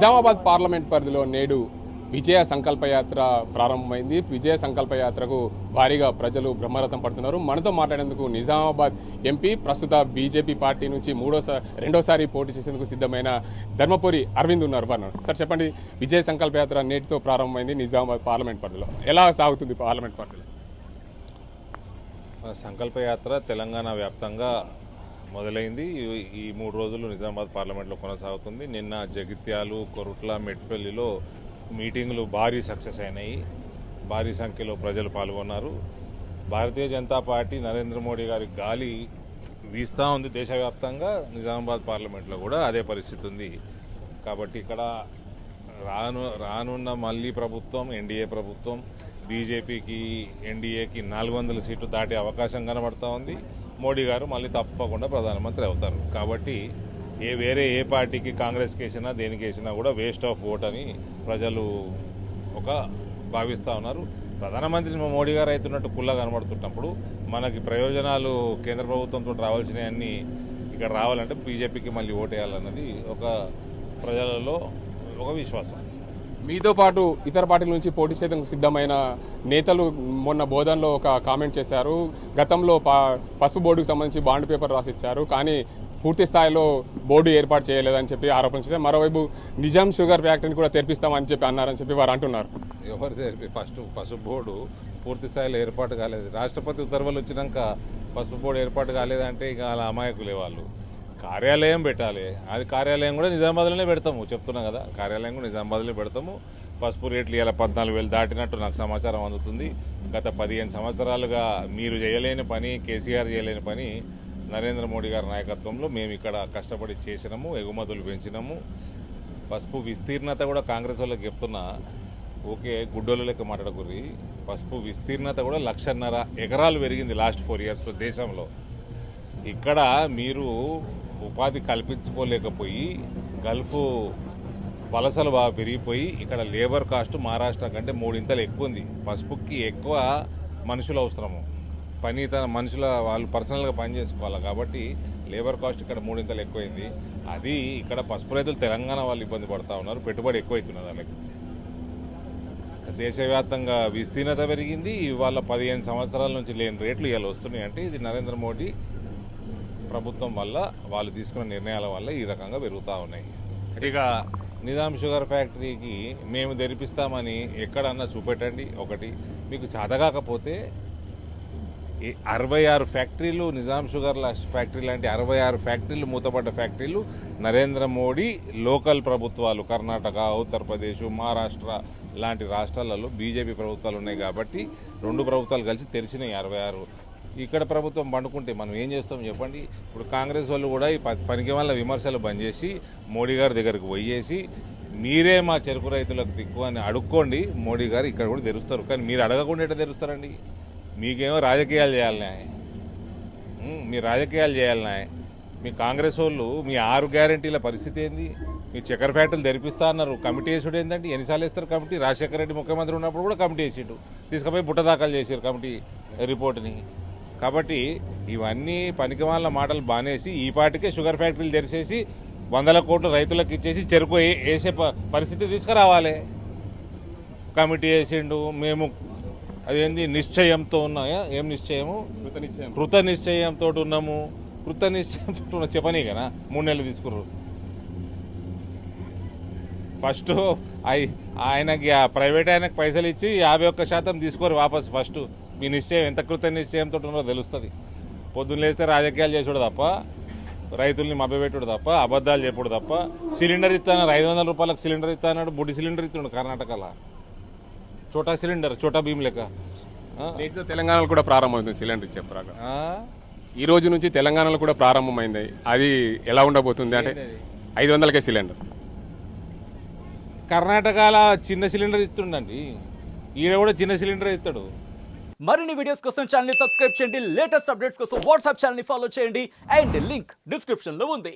Nizamabad parliament పరిధిలో నేడు విజయ సంకల్పయాత్ర ప్రారంభమైంది. విజయ సంకల్పయాత్రకు భారీగా ప్రజలు బ్రహ్మరథం పడుతున్నారు. మనతో మాట్లాడేందుకు నిజామాబాద్ ఎంపీ, ప్రస్తుత బీజేపీ పార్టీ నుంచి రెండోసారి పోటీ చేసేందుకు సిద్ధమైన ధర్మపురి అరవింద్ ఉన్నారు. సార్ చెప్పండి, విజయ సంకల్పయాత్ర నేటితో ప్రారంభమైంది నిజామాబాద్ పార్లమెంట్ పరిధిలో. ఎలా సాగుతుంది పార్లమెంట్ పరిధిలో సంకల్పయాత్ర? తెలంగాణ వ్యాప్తంగా మొదలైంది. ఈ 3 రోజులు నిజామాబాద్ పార్లమెంట్లో కొనసాగుతుంది. నిన్న జగిత్యాలు, కొరుట్ల, మెట్పల్లిలో మీటింగులు భారీ సక్సెస్ అయినాయి. భారీ సంఖ్యలో ప్రజలు పాల్గొన్నారు. భారతీయ జనతా పార్టీ నరేంద్ర మోడీ గారి గాలి వీస్తూ ఉంది దేశవ్యాప్తంగా. నిజామాబాద్ పార్లమెంట్లో కూడా అదే పరిస్థితి ఉంది. కాబట్టి ఇక్కడ రానున్న మళ్ళీ ప్రభుత్వం, ఎన్డీఏ ప్రభుత్వం, బీజేపీకి, ఎన్డీఏకి 400 సీట్లు దాటే అవకాశం కనబడుతూ ఉంది. మోడీ గారు మళ్ళీ తప్పకుండా ప్రధానమంత్రి అవుతారు. కాబట్టి వేరే ఏ పార్టీకి, కాంగ్రెస్కి వేసినా దేనికి వేసినా కూడా వేస్ట్ ఆఫ్ ఓట్ అని ప్రజలు భావిస్తూ ఉన్నారు. ప్రధానమంత్రి మోడీ గారు అవుతున్నట్టు కుల్లా కనబడుతున్నప్పుడు మనకి ప్రయోజనాలు కేంద్ర ప్రభుత్వంతో రావాల్సినవన్నీ ఇక్కడ రావాలంటే బీజేపీకి మళ్ళీ ఓటేయాలన్నది ప్రజలలో ఒక విశ్వాసం. మీతో పాటు ఇతర పార్టీల నుంచి పోటీ చేసేందుకు సిద్ధమైన నేతలు మొన్న బోధనలో ఒక కామెంట్ చేశారు. గతంలో పసుపు బోర్డుకు సంబంధించి బాండ్ పేపర్ రాసిచ్చారు, కానీ పూర్తి స్థాయిలో బోర్డు ఏర్పాటు చేయలేదని చెప్పి ఆరోపణ చేశారు. మరోవైపు నిజాం షుగర్ ఫ్యాక్టరీని కూడా తెరిపిస్తామని చెప్పి అన్నారని చెప్పి వారు అంటున్నారు. ఎవరు పసుపు బోర్డు పూర్తి స్థాయిలో ఏర్పాటు కాలేదు. రాష్ట్రపతి ఉత్తర్వులు వచ్చినాక పసుపు బోర్డు ఏర్పాటు కాలేదంటే ఇక అలా అమాయకులే వాళ్ళు. కార్యాలయం పెట్టాలి. అది కార్యాలయం కూడా నిజామాబాద్లోనే పెడతాము, చెప్తున్నాం కదా. కార్యాలయం కూడా నిజామాబాద్లో పెడతాము. పసుపు రేట్లు ఇలా 14,000 దాటినట్టు నాకు సమాచారం అందుతుంది. గత 15 సంవత్సరాలుగా మీరు చేయలేని పని, కేసీఆర్ చేయలేని పని నరేంద్ర మోడీ గారి నాయకత్వంలో మేము ఇక్కడ కష్టపడి చేసినాము. ఎగుమతులు పెంచినాము. పసుపు విస్తీర్ణత కూడా కాంగ్రెస్ వాళ్ళకి చెప్తున్నా, ఓకే గుడ్డోళ్ళ లెక్క మాట్లాడకూరి. పసుపు విస్తీర్ణత కూడా 1,50,000 ఎకరాలు పెరిగింది లాస్ట్ 4 ఇయర్స్లో దేశంలో. ఇక్కడ మీరు ఉపాధి కల్పించుకోలేకపోయి గల్ఫ్ వలసలు బాగా పెరిగిపోయి ఇక్కడ లేబర్ కాస్ట్ మహారాష్ట్ర కంటే 3 ఇంతలు ఎక్కువ ఉంది. పసుపుకి ఎక్కువ మనుషులు అవసరము. మనుషుల వాళ్ళు పర్సనల్గా పని చేసుకోవాలి కాబట్టి లేబర్ కాస్ట్ ఇక్కడ 3 ఇంతలు ఎక్కువైంది. అది ఇక్కడ పసుపు రైతులు తెలంగాణ వాళ్ళు ఇబ్బంది పడుతూ ఉన్నారు. పెట్టుబడి ఎక్కువైతున్నది వాళ్ళకి. దేశవ్యాప్తంగా విస్తీర్ణత పెరిగింది. ఇవాళ 15 సంవత్సరాల నుంచి లేని రేట్లు ఇవాళ వస్తున్నాయి. అంటే ఇది నరేంద్ర మోడీ ప్రభుత్వం వల్ల, వాళ్ళు తీసుకున్న నిర్ణయాల వల్ల ఈ రకంగా పెరుగుతూ ఉన్నాయి. ఇక నిజాం షుగర్ ఫ్యాక్టరీకి మేము తెరిపిస్తామని ఎక్కడన్నా చూపెట్టండి. ఒకటి మీకు చేతగాకపోతే 66 ఫ్యాక్టరీలు, నిజాం షుగర్ ఫ్యాక్టరీ లాంటి 66 ఫ్యాక్టరీలు, మూతపడ్డ ఫ్యాక్టరీలు నరేంద్ర మోడీ లోకల్ ప్రభుత్వాలు, కర్ణాటక, ఉత్తరప్రదేశ్, మహారాష్ట్ర లాంటి రాష్ట్రాలలో బీజేపీ ప్రభుత్వాలు ఉన్నాయి కాబట్టి 2 ప్రభుత్వాలు కలిసి తెరిచినాయి 66. ఇక్కడ ప్రభుత్వం పండుకుంటే మనం ఏం చేస్తాం చెప్పండి. ఇప్పుడు కాంగ్రెస్ వాళ్ళు కూడా ఈ పనికి వల్ల విమర్శలు బంద్ చేసి మోడీ గారి దగ్గరికి పోయేసి మీరే మా చెరుకు రైతులకు దిక్కు అని అడుక్కోండి. మోడీ గారు ఇక్కడ కూడా తెరుస్తారు. కానీ మీరు అడగకుండా ఎట్లా తెరుస్తారండి? మీకేమో రాజకీయాలు చేయాలనే, మీరు రాజకీయాలు చేయాలనే. మీ కాంగ్రెస్ వాళ్ళు మీ 6 గ్యారెంటీల పరిస్థితి ఏంది? మీ చక్కెర ఫ్యాక్టరీలు తెరిపిస్తా అన్నారు. కమిటీ వేసుడు ఏంటంటే ఎన్నిసార్లు వేస్తారు కమిటీ? రాజశేఖర రెడ్డి ముఖ్యమంత్రి ఉన్నప్పుడు కూడా కమిటీ వేసిండు, తీసుకుపోయి బుట్ట దాఖలు చేశారు కమిటీ రిపోర్ట్ని. కాబట్టి ఇవన్నీ పనికిమాల మాటలు బానేసి ఈ పాటికే షుగర్ ఫ్యాక్టరీలు తెరిచేసి 100 కోట్లు రైతులకు ఇచ్చేసి చెరుకు వేసే పరిస్థితి తీసుకురావాలి. కమిటీ వేసిండు. మేము అదేంది నిశ్చయంతో ఉన్నాయా? ఏం నిశ్చయము? కృత నిశ్చయంతో ఉన్నాము. కృత నిశ్చయంతో ఉన్న చెప్పని కదా 3 నెలలు తీసుకుర్రు. ఫస్ట్ ఆయనకి ప్రైవేట్ ఆయనకు పైసలు ఇచ్చి 51% తీసుకోరు వాపస్. ఫస్ట్ మీ నిశ్చయం ఎంత కృత నిశ్చయంతో ఉన్నదో తెలుస్తుంది. పొద్దున్న లేస్తే రాజకీయాలు చేసుడు తప్ప, రైతుల్ని మభ్యపెట్టుడు తప్ప, అబద్ధాలు చెప్పుడు తప్ప. సిలిండర్ ఇస్తానన్నారు, 500 రూపాయలకు సిలిండర్ ఇస్తానన్నాడు. బుడ్డి సిలిండర్ ఇస్తున్నాడు కర్ణాటకలో. చోటా సిలిండర్, చోటా భీమ్ లెక్క. తెలంగాణలో కూడా ప్రారంభమైంది సిలిండర్ చెప్పరాక. ఈ రోజు నుంచి తెలంగాణలో కూడా ప్రారంభమైంది. అది ఎలా ఉండబోతుంది అంటే 500కే సిలిండర్. కర్ణాటకలో చిన్న సిలిండర్ ఇస్తుండండి, ఈడ కూడా చిన్న సిలిండర్ ఇస్తాడు. మరిన్ని వీడియోస్ కోసం ఛానల్ ని సబ్స్క్రైబ్ చేయండి. లేటెస్ట్ అప్డేట్స్ కోసం వాట్సాప్ ఛానల్ ని ఫాలో చేయండి. అండ్ లింక్ డిస్క్రిప్షన్ లో ఉంది.